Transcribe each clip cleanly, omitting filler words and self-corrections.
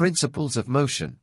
Principles of motion.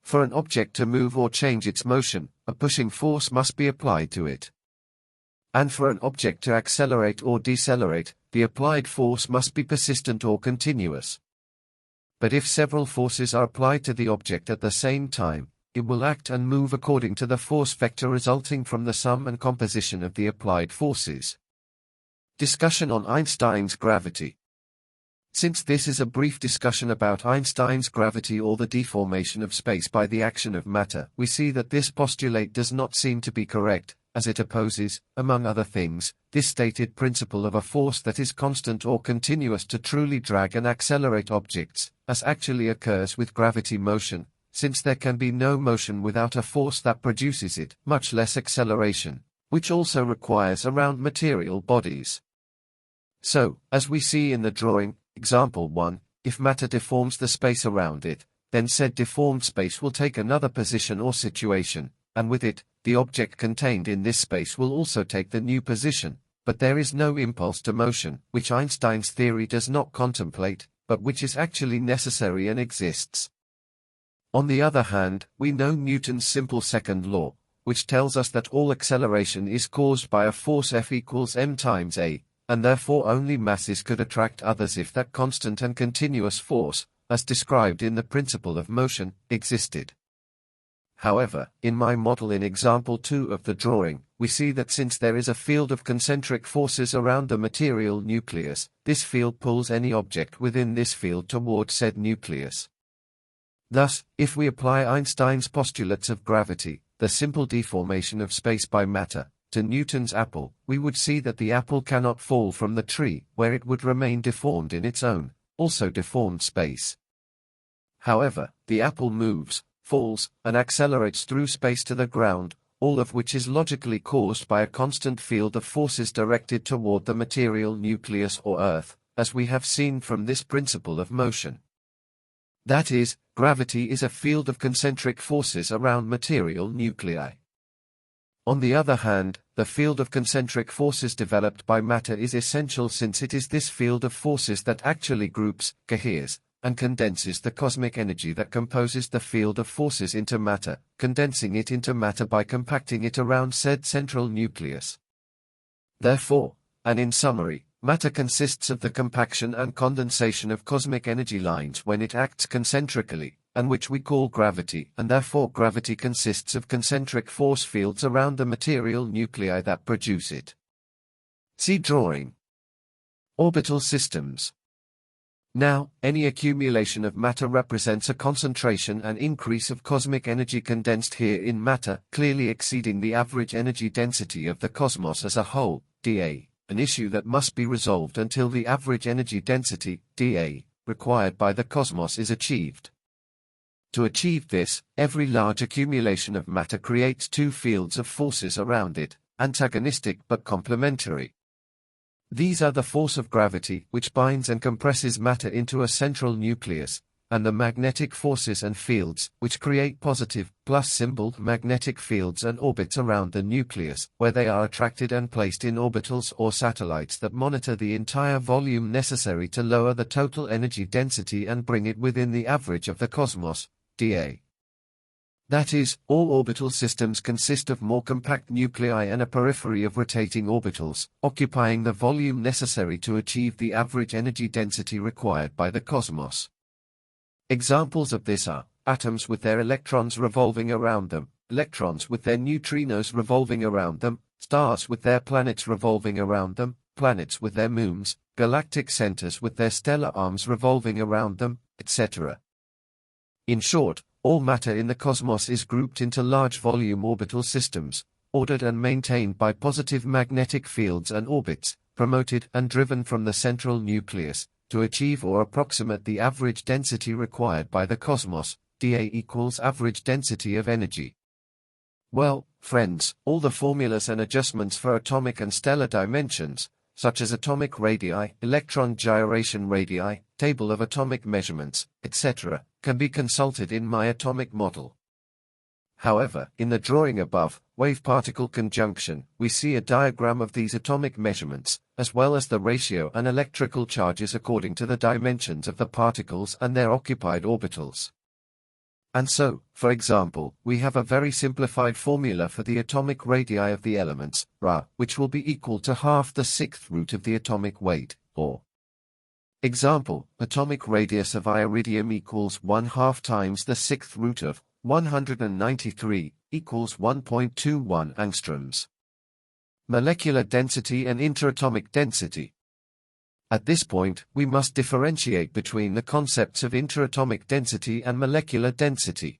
For an object to move or change its motion, a pushing force must be applied to it. And for an object to accelerate or decelerate, the applied force must be persistent or continuous. But if several forces are applied to the object at the same time, it will act and move according to the force vector resulting from the sum and composition of the applied forces. Discussion on Einstein's gravity. Since this is a brief discussion about Einstein's gravity or the deformation of space by the action of matter, we see that this postulate does not seem to be correct, as it opposes, among other things, this stated principle of a force that is constant or continuous to truly drag and accelerate objects, as actually occurs with gravity motion, since there can be no motion without a force that produces it, much less acceleration, which also requires around material bodies. So, as we see in the drawing, example 1, if matter deforms the space around it, then said deformed space will take another position or situation, and with it, the object contained in this space will also take the new position, but there is no impulse to motion, which Einstein's theory does not contemplate, but which is actually necessary and exists. On the other hand, we know Newton's simple second law, which tells us that all acceleration is caused by a force F equals m times a, and therefore only masses could attract others if that constant and continuous force, as described in the principle of motion, existed. However, in my model in example 2 of the drawing, we see that since there is a field of concentric forces around the material nucleus, this field pulls any object within this field toward said nucleus. Thus, if we apply Einstein's postulates of gravity, the simple deformation of space by matter, to Newton's apple, we would see that the apple cannot fall from the tree, where it would remain deformed in its own, also deformed space. However, the apple moves, falls, and accelerates through space to the ground, all of which is logically caused by a constant field of forces directed toward the material nucleus or Earth, as we have seen from this principle of motion. That is, gravity is a field of concentric forces around material nuclei. On the other hand, the field of concentric forces developed by matter is essential since it is this field of forces that actually groups, coheres, and condenses the cosmic energy that composes the field of forces into matter, condensing it into matter by compacting it around said central nucleus. Therefore, and in summary, matter consists of the compaction and condensation of cosmic energy lines when it acts concentrically, and which we call gravity, and therefore gravity consists of concentric force fields around the material nuclei that produce it. See drawing. Orbital systems. Now, any accumulation of matter represents a concentration and increase of cosmic energy condensed here in matter, clearly exceeding the average energy density of the cosmos as a whole, dA, an issue that must be resolved until the average energy density, dA, required by the cosmos is achieved. To achieve this, every large accumulation of matter creates two fields of forces around it, antagonistic but complementary. These are the force of gravity, which binds and compresses matter into a central nucleus, and the magnetic forces and fields, which create positive, plus-symboled magnetic fields and orbits around the nucleus, where they are attracted and placed in orbitals or satellites that monitor the entire volume necessary to lower the total energy density and bring it within the average of the cosmos, dA. That is, all orbital systems consist of more compact nuclei and a periphery of rotating orbitals, occupying the volume necessary to achieve the average energy density required by the cosmos. Examples of this are atoms with their electrons revolving around them, electrons with their neutrinos revolving around them, stars with their planets revolving around them, planets with their moons, galactic centers with their stellar arms revolving around them, etc. In short, all matter in the cosmos is grouped into large volume orbital systems, ordered and maintained by positive magnetic fields and orbits, promoted and driven from the central nucleus, to achieve or approximate the average density required by the cosmos, dA equals average density of energy. Well, friends, all the formulas and adjustments for atomic and stellar dimensions, such as atomic radii, electron gyration radii, table of atomic measurements, etc., can be consulted in my atomic model. However, in the drawing above, wave-particle conjunction, we see a diagram of these atomic measurements, as well as the ratio and electrical charges according to the dimensions of the particles and their occupied orbitals. And so, for example, we have a very simplified formula for the atomic radii of the elements, Ra, which will be equal to half the sixth root of the atomic weight, or example, atomic radius of iridium equals 1/2 times the sixth root of 193 equals 1.21 angstroms. Molecular density and interatomic density. At this point, we must differentiate between the concepts of interatomic density and molecular density.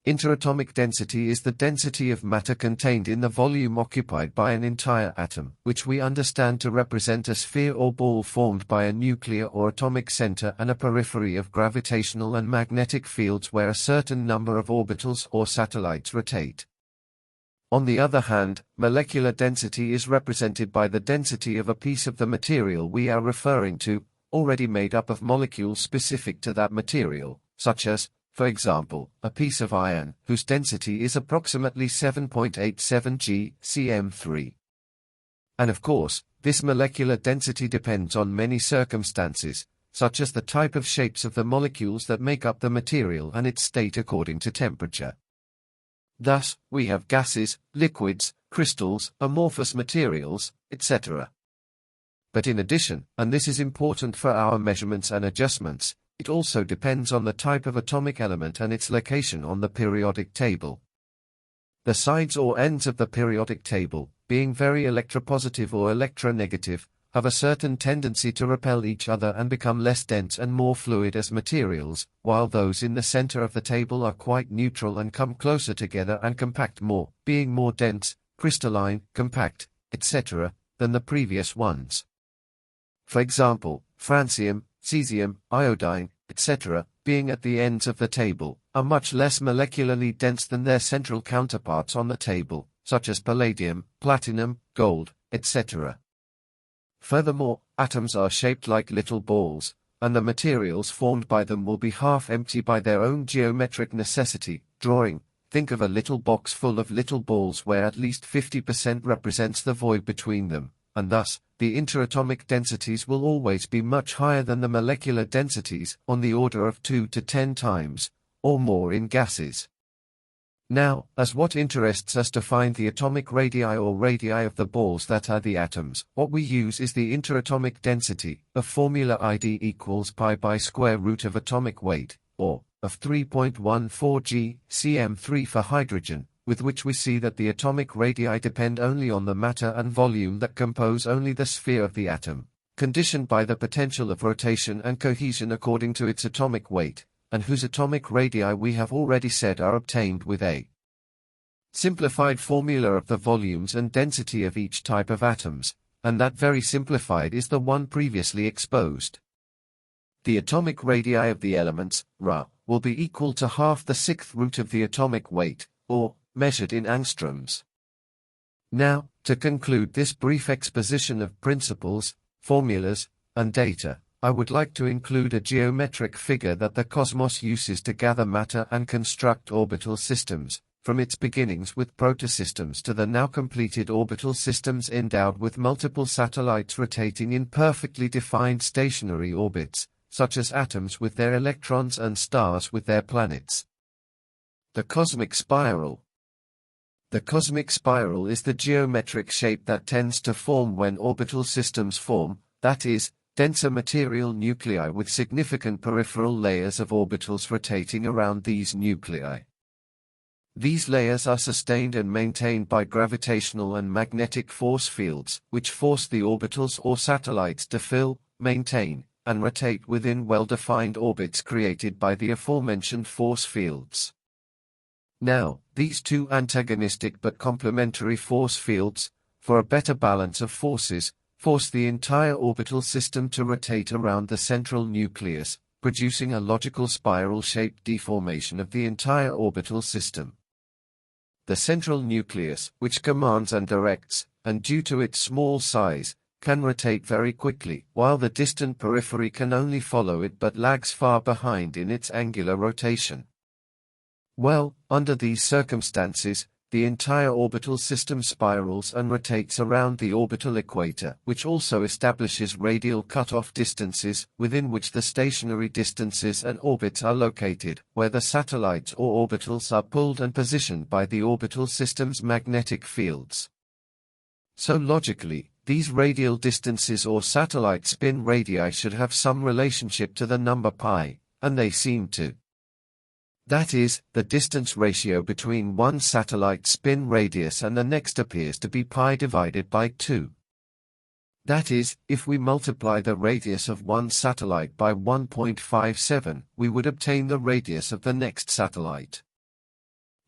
Interatomic density is the density of matter contained in the volume occupied by an entire atom, which we understand to represent a sphere or ball formed by a nuclear or atomic center and a periphery of gravitational and magnetic fields where a certain number of orbitals or satellites rotate. On the other hand, molecular density is represented by the density of a piece of the material we are referring to, already made up of molecules specific to that material, such as, for example, a piece of iron, whose density is approximately 7.87 g cm3. And of course, this molecular density depends on many circumstances, such as the type of shapes of the molecules that make up the material and its state according to temperature. Thus, we have gases, liquids, crystals, amorphous materials, etc. But in addition, and this is important for our measurements and adjustments, it also depends on the type of atomic element and its location on the periodic table. The sides or ends of the periodic table, being very electropositive or electronegative, have a certain tendency to repel each other and become less dense and more fluid as materials, while those in the center of the table are quite neutral and come closer together and compact more, being more dense, crystalline, compact, etc., than the previous ones. For example, francium, cesium, iodine, etc., being at the ends of the table, are much less molecularly dense than their central counterparts on the table, such as palladium, platinum, gold, etc. Furthermore, atoms are shaped like little balls, and the materials formed by them will be half empty by their own geometric necessity. Drawing, think of a little box full of little balls where at least 50% represents the void between them, and thus, the interatomic densities will always be much higher than the molecular densities, on the order of 2 to 10 times, or more in gases. Now, as what interests us to find the atomic radii or radii of the balls that are the atoms, what we use is the interatomic density, a formula ID equals pi by square root of atomic weight, or, of 3.14 g cm3 for hydrogen, with which we see that the atomic radii depend only on the matter and volume that compose only the sphere of the atom, conditioned by the potential of rotation and cohesion according to its atomic weight, and whose atomic radii we have already said are obtained with a simplified formula of the volumes and density of each type of atoms, and that very simplified is the one previously exposed. The atomic radii of the elements, Ra, will be equal to half the sixth root of the atomic weight, or, measured in angstroms. Now, to conclude this brief exposition of principles, formulas, and data, I would like to include a geometric figure that the cosmos uses to gather matter and construct orbital systems, from its beginnings with protosystems to the now completed orbital systems endowed with multiple satellites rotating in perfectly defined stationary orbits, such as atoms with their electrons and stars with their planets. The cosmic spiral. The cosmic spiral is the geometric shape that tends to form when orbital systems form, that is, denser material nuclei with significant peripheral layers of orbitals rotating around these nuclei. These layers are sustained and maintained by gravitational and magnetic force fields, which force the orbitals or satellites to fill, maintain, and rotate within well-defined orbits created by the aforementioned force fields. Now, these two antagonistic but complementary force fields, for a better balance of forces, force the entire orbital system to rotate around the central nucleus, producing a logical spiral-shaped deformation of the entire orbital system. The central nucleus, which commands and directs, and due to its small size, can rotate very quickly, while the distant periphery can only follow it but lags far behind in its angular rotation. Well, under these circumstances, the entire orbital system spirals and rotates around the orbital equator, which also establishes radial cutoff distances, within which the stationary distances and orbits are located, where the satellites or orbitals are pulled and positioned by the orbital system's magnetic fields. So logically, these radial distances or satellite spin radii should have some relationship to the number pi, and they seem to. That is, the distance ratio between one satellite spin radius and the next appears to be pi divided by 2. That is, if we multiply the radius of one satellite by 1.57, we would obtain the radius of the next satellite.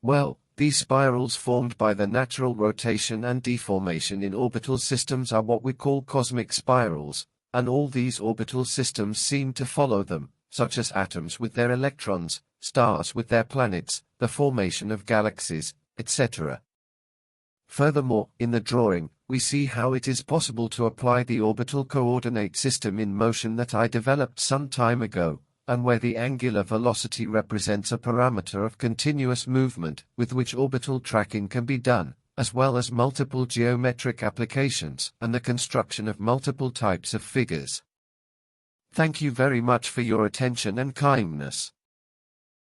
Well, these spirals formed by the natural rotation and deformation in orbital systems are what we call cosmic spirals, and all these orbital systems seem to follow them, such as atoms with their electrons, stars with their planets, the formation of galaxies, etc. Furthermore, in the drawing, we see how it is possible to apply the orbital coordinate system in motion that I developed some time ago, and where the angular velocity represents a parameter of continuous movement with which orbital tracking can be done, as well as multiple geometric applications and the construction of multiple types of figures. Thank you very much for your attention and kindness.